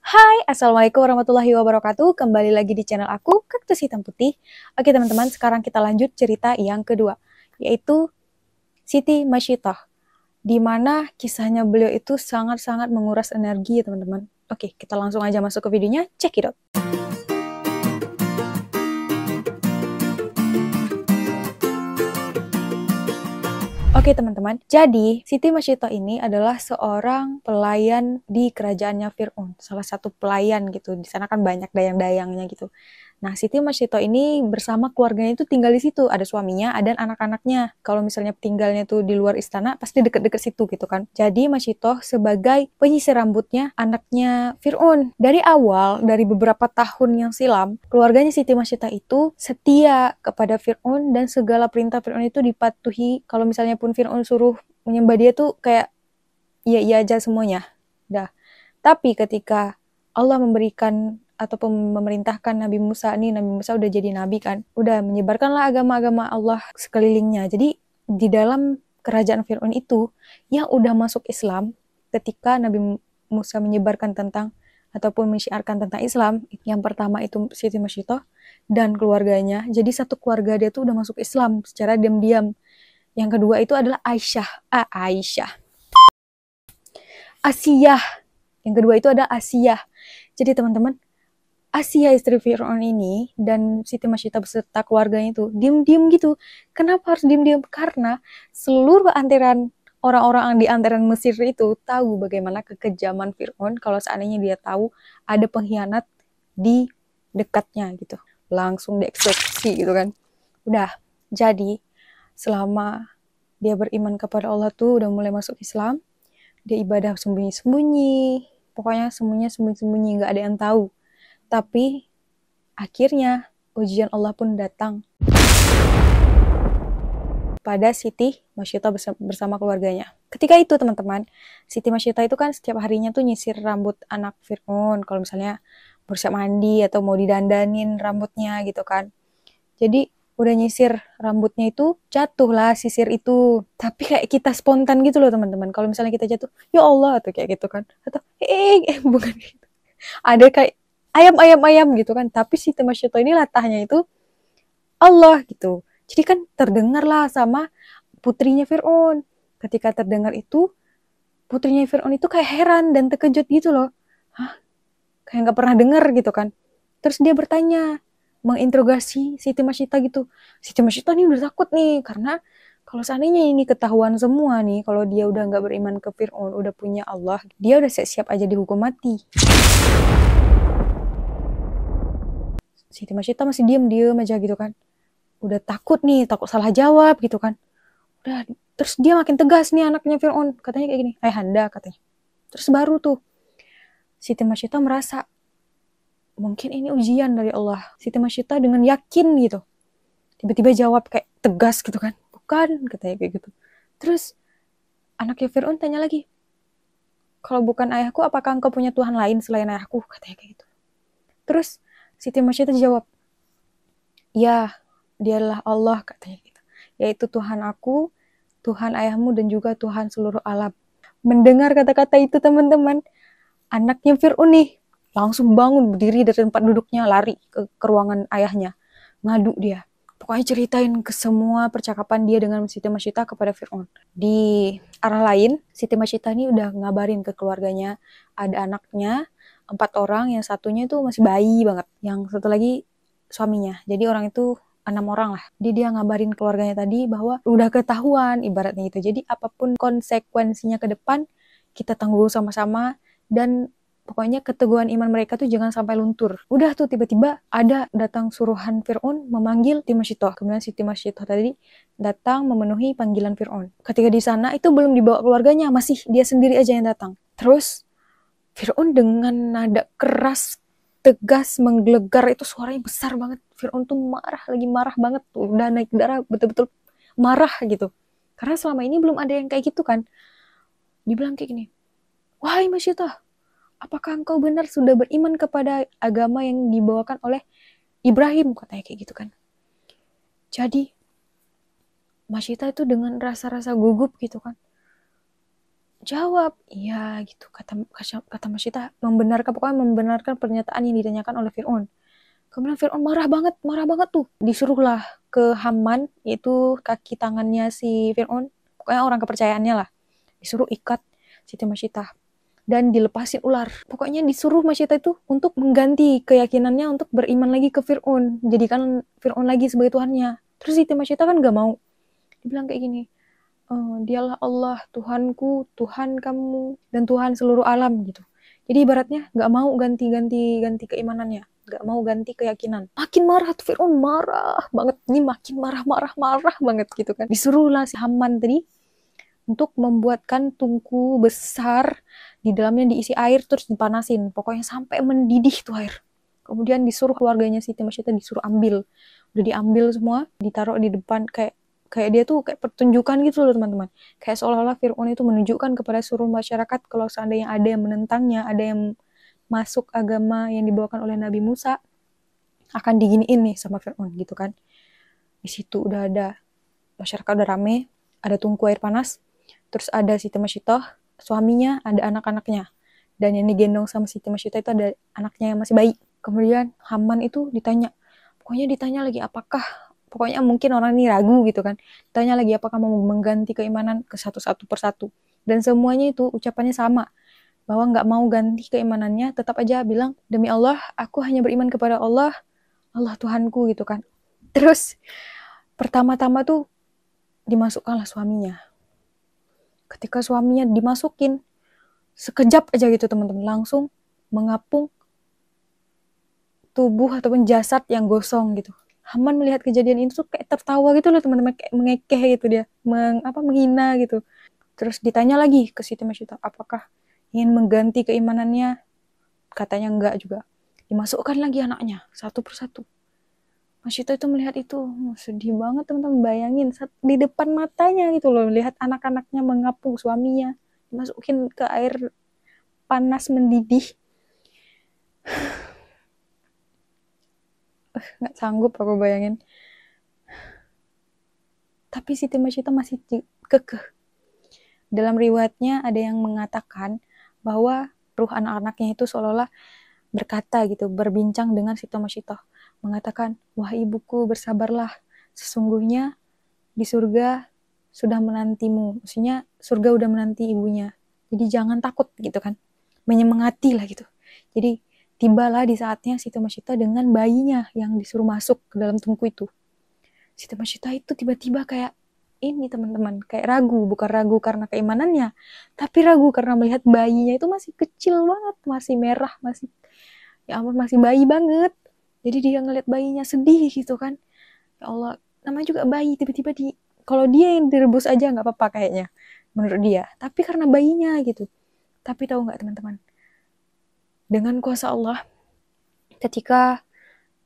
Hai, Assalamualaikum warahmatullahi wabarakatuh. Kembali lagi di channel aku, Kaktus Hitam Putih. Oke teman-teman, sekarang kita lanjut cerita yang kedua, yaitu Siti Masyidah, di mana kisahnya beliau itu sangat-sangat menguras energi ya teman-teman. Oke, kita langsung aja masuk ke videonya, check it out. Oke teman-teman, jadi Siti Masyidah ini adalah seorang pelayan di kerajaannya Fir'aun. Salah satu pelayan gitu, di sana kan banyak dayang-dayangnya gitu. Nah, Siti Masyidah ini bersama keluarganya itu tinggal di situ. Ada suaminya, ada anak-anaknya. Kalau misalnya tinggalnya tuh di luar istana, pasti deket-deket situ gitu kan. Jadi Masyidah sebagai penyisir rambutnya anaknya Fir'aun. Dari awal, dari beberapa tahun yang silam, keluarganya Siti Masyidah itu setia kepada Fir'aun dan segala perintah Fir'aun itu dipatuhi. Kalau misalnya pun Fir'aun suruh menyembah dia tuh kayak iya-iya aja semuanya. Dah. Tapi ketika Allah memberikan ataupun memerintahkan Nabi Musa udah jadi nabi kan, udah menyebarkanlah agama-agama Allah sekelilingnya. Jadi di dalam kerajaan Fir'aun itu yang udah masuk Islam ketika Nabi Musa menyebarkan tentang ataupun mensyiarkan tentang Islam, yang pertama itu Siti Masyidah dan keluarganya. Jadi satu keluarga dia tuh udah masuk Islam secara diam-diam. Yang kedua itu adalah Asiyah. Yang kedua itu ada Asiyah. Jadi teman-teman, Asiyah istri Fir'aun ini dan Siti Masyidah beserta keluarganya itu diem-diem gitu. Kenapa harus diem-diem? Karena seluruh antaran orang-orang di antaran Mesir itu tahu bagaimana kekejaman Fir'aun kalau seandainya dia tahu ada pengkhianat di dekatnya gitu. Langsung dieksekusi gitu kan. Udah, jadi selama dia beriman kepada Allah tuh udah mulai masuk Islam, dia ibadah sembunyi-sembunyi, pokoknya semuanya sembunyi-sembunyi, gak ada yang tahu. Tapi akhirnya ujian Allah pun datang pada Siti Masyidah bersama keluarganya. Ketika itu teman-teman, Siti Masyidah itu kan setiap harinya tuh nyisir rambut anak Fir'aun. Kalau misalnya bersiap mandi atau mau didandanin rambutnya gitu kan. Jadi udah nyisir rambutnya itu jatuhlah sisir itu. Tapi kayak kita spontan gitu loh teman-teman. Kalau misalnya kita jatuh, ya Allah atau kayak gitu kan. Atau bukan gitu. Ada kayak ayam gitu kan. Tapi si Masyidah ini latahnya itu Allah gitu. Jadi kan terdengarlah sama putrinya Fir'aun. Ketika terdengar itu, putrinya Fir'aun itu kayak heran dan terkejut gitu loh. Hah? Kayak gak pernah dengar gitu kan. Terus dia bertanya, menginterogasi Siti Masyidah gitu. Siti Masyidah nih udah takut nih, karena kalau seandainya ini ketahuan semua nih, kalau dia udah gak beriman ke Fir'aun, udah punya Allah, dia udah siap-siap aja dihukum mati. Siti Masyidah masih diem aja gitu kan. Udah takut nih, takut salah jawab gitu kan. Udah, terus dia makin tegas nih anaknya Fir'aun. Katanya kayak gini, Ayahanda katanya. Terus baru tuh, Siti Masyidah merasa, mungkin ini ujian dari Allah. Siti Masyidah dengan yakin gitu. Tiba-tiba jawab kayak tegas gitu kan. Bukan, katanya kayak gitu. Terus, anaknya Fir'aun tanya lagi, kalau bukan ayahku, apakah engkau punya Tuhan lain selain ayahku? Katanya kayak gitu. Terus, Siti Masyidah jawab, ya, dialah Allah katanya gitu. Yaitu Tuhan aku, Tuhan ayahmu, dan juga Tuhan seluruh alam. Mendengar kata-kata itu teman-teman, anaknya Fir'aun nih langsung bangun, berdiri dari tempat duduknya, lari ke ruangan ayahnya. Ngadu dia. Pokoknya ceritain ke semua percakapan dia dengan Siti Masyidah kepada Fir'aun. Di arah lain, Siti Masyidah ini udah ngabarin ke keluarganya, ada anaknya, 4 orang, yang satunya itu masih bayi banget. Yang satu lagi suaminya. Jadi orang itu 6 orang lah. Dia ngabarin keluarganya tadi bahwa udah ketahuan ibaratnya itu. Jadi apapun konsekuensinya ke depan, kita tanggung sama-sama, dan pokoknya keteguhan iman mereka tuh jangan sampai luntur. Udah tuh tiba-tiba ada datang suruhan Fir'aun memanggil Siti Masyidah. Kemudian Siti Masyidah tadi datang memenuhi panggilan Fir'aun. Ketika di sana itu belum dibawa keluarganya, masih dia sendiri aja yang datang. Terus Fir'aun dengan nada keras, tegas, menggelegar, itu suaranya besar banget. Fir'aun tuh marah banget tuh, udah naik darah, betul-betul marah gitu. Karena selama ini belum ada yang kayak gitu kan. Dibilang kayak gini, wahai Masyidah, apakah engkau benar sudah beriman kepada agama yang dibawakan oleh Ibrahim? Katanya kayak gitu kan. Jadi Masyidah itu dengan rasa-rasa gugup gitu kan. Jawab, iya gitu, kata Masyidah, pokoknya membenarkan pernyataan yang ditanyakan oleh Fir'aun. Kemudian Fir'aun marah banget tuh. Disuruhlah ke Haman, itu kaki tangannya si Fir'aun, pokoknya orang kepercayaannya lah. Disuruh ikat Siti Masyidah dan dilepasin ular. Pokoknya disuruh Masyidah itu untuk mengganti keyakinannya untuk beriman lagi ke Fir'aun, jadikan Fir'aun lagi sebagai Tuhannya. Terus Siti Masyidah kan gak mau. Dibilang kayak gini, dialah Allah, Tuhanku, Tuhan kamu, dan Tuhan seluruh alam gitu. Jadi ibaratnya gak mau ganti keimanannya, gak mau ganti keyakinan. Makin marah tuh Fir'aun, marah banget. Ini makin marah banget gitu kan. Disuruhlah si Haman tadi untuk membuatkan tungku besar, di dalamnya diisi air terus dipanasin, pokoknya sampai mendidih tuh air. Kemudian disuruh keluarganya Siti Masyidah disuruh ambil. Udah diambil semua, ditaruh di depan, kayak dia tuh kayak pertunjukan gitu loh teman-teman. Kayak seolah-olah Fir'aun itu menunjukkan kepada seluruh masyarakat kalau seandainya ada yang menentangnya, ada yang masuk agama yang dibawakan oleh Nabi Musa, akan diginiin nih sama Fir'aun gitu kan. Di situ udah ada masyarakat udah rame, ada tungku air panas, terus ada Siti Masyidah, suaminya, ada anak-anaknya. Dan yang digendong sama Siti Masyidah itu ada anaknya yang masih bayi. Kemudian Haman itu ditanya lagi pokoknya mungkin orang ini ragu gitu kan. Ditanya lagi apakah mau mengganti keimanan ke satu persatu. Dan semuanya itu ucapannya sama, bahwa nggak mau ganti keimanannya, tetap aja bilang, demi Allah, aku hanya beriman kepada Allah, Allah Tuhanku gitu kan. Terus pertama-tama tuh dimasukkanlah suaminya. Ketika suaminya dimasukin, sekejap aja gitu teman-teman, langsung mengapung tubuh ataupun jasad yang gosong gitu. Haman melihat kejadian itu tuh kayak tertawa gitu loh teman-teman, kayak mengekeh gitu dia, menghina gitu. Terus ditanya lagi ke Siti Masyidah, apakah ingin mengganti keimanannya? Katanya enggak juga. Dimasukkan lagi anaknya satu persatu. Masyidah itu melihat itu, sedih banget teman-teman, bayangin di depan matanya gitu loh, lihat anak-anaknya mengapung suaminya, dimasukin ke air panas mendidih. Nggak sanggup aku bayangin. Tapi Siti Masyidah masih kekeh. Dalam riwayatnya ada yang mengatakan bahwa ruh anak-anaknya itu seolah-olah berkata gitu, berbincang dengan Siti Masyidah, mengatakan, wah ibuku bersabarlah, sesungguhnya di surga sudah menantimu. Maksudnya surga udah menanti ibunya. Jadi jangan takut gitu kan. Menyemangati lah gitu. Jadi tibalah di saatnya Siti Masyidah dengan bayinya yang disuruh masuk ke dalam tungku itu. Siti Masyidah itu tiba-tiba kayak ini teman-teman, kayak ragu, bukan ragu karena keimanannya, tapi ragu karena melihat bayinya itu masih kecil banget, masih merah, masih ya ampun, masih bayi banget. Jadi dia ngeliat bayinya sedih gitu kan. Ya Allah, namanya juga bayi, tiba-tiba kalau dia yang direbus aja nggak apa-apa kayaknya menurut dia, tapi karena bayinya gitu. Tapi tahu nggak teman-teman, dengan kuasa Allah, ketika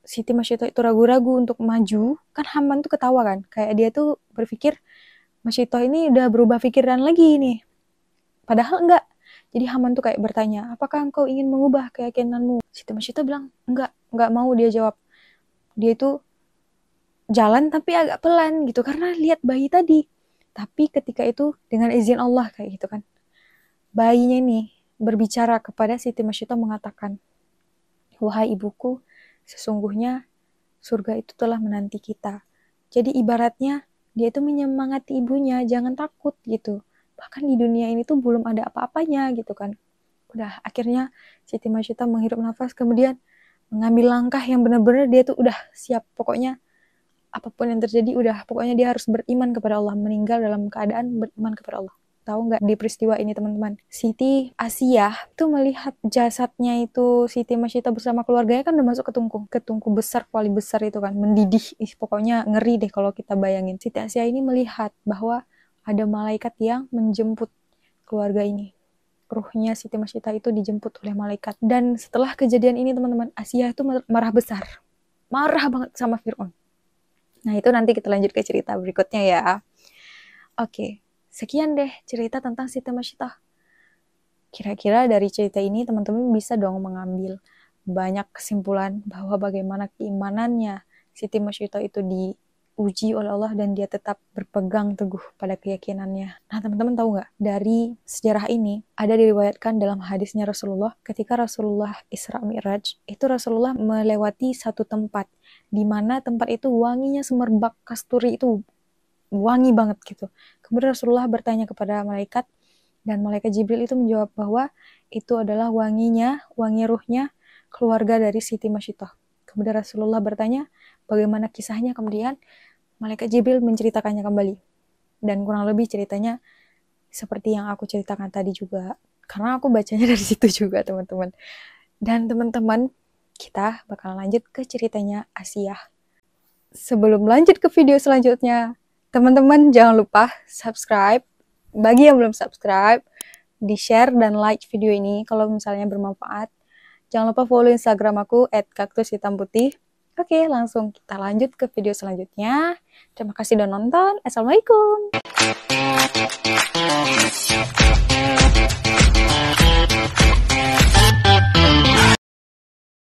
Siti Masyidah itu ragu-ragu untuk maju, kan Haman tuh ketawa kan, kayak dia tuh berpikir Masyidah ini udah berubah pikiran lagi nih, padahal enggak. Jadi Haman tuh kayak bertanya, apakah engkau ingin mengubah keyakinanmu? Siti Masyidah bilang enggak mau. Dia jawab, dia itu jalan tapi agak pelan gitu karena lihat bayi tadi. Tapi ketika itu dengan izin Allah kayak gitu kan, bayinya ini berbicara kepada Siti Masyidah mengatakan, wahai ibuku, sesungguhnya surga itu telah menanti kita. Jadi ibaratnya dia itu menyemangati ibunya, jangan takut gitu. Bahkan di dunia ini tuh belum ada apa-apanya gitu kan. Udah akhirnya Siti Masyidah menghirup nafas, kemudian mengambil langkah yang benar-benar dia tuh udah siap. Pokoknya apapun yang terjadi udah, pokoknya dia harus beriman kepada Allah, meninggal dalam keadaan beriman kepada Allah. Tahu nggak di peristiwa ini teman-teman, Siti Asiyah tuh melihat jasadnya itu Siti Masyidah bersama keluarganya kan udah masuk ke tungku besar, paling besar itu kan, mendidih. Pokoknya ngeri deh kalau kita bayangin. Siti Asiyah ini melihat bahwa ada malaikat yang menjemput keluarga ini. Ruhnya Siti Masyidah itu dijemput oleh malaikat. Dan setelah kejadian ini teman-teman, Asiyah itu marah besar. Marah banget sama Fir'aun. Nah itu nanti kita lanjut ke cerita berikutnya ya. Oke. Sekian deh cerita tentang Siti Masyidah. Kira-kira dari cerita ini teman-teman bisa dong mengambil banyak kesimpulan bahwa bagaimana keimanannya Siti Masyidah itu diuji oleh Allah dan dia tetap berpegang teguh pada keyakinannya. Nah, teman-teman tahu nggak? Dari sejarah ini ada diriwayatkan dalam hadisnya Rasulullah, ketika Rasulullah Isra Mi'raj, itu Rasulullah melewati satu tempat, di mana tempat itu wanginya semerbak kasturi, itu wangi banget gitu. Kemudian Rasulullah bertanya kepada malaikat, dan malaikat Jibril itu menjawab bahwa itu adalah wangi ruhnya keluarga dari Siti Masyidah. Kemudian Rasulullah bertanya, bagaimana kisahnya? Kemudian malaikat Jibril menceritakannya kembali. Dan kurang lebih ceritanya seperti yang aku ceritakan tadi juga. Karena aku bacanya dari situ juga, teman-teman. Dan teman-teman, kita bakalan lanjut ke ceritanya Asiyah. Sebelum lanjut ke video selanjutnya, teman-teman jangan lupa subscribe. Bagi yang belum subscribe, di-share dan like video ini kalau misalnya bermanfaat. Jangan lupa follow Instagram aku @kaktushitamputih. Oke, langsung kita lanjut ke video selanjutnya. Terima kasih udah nonton. Assalamualaikum.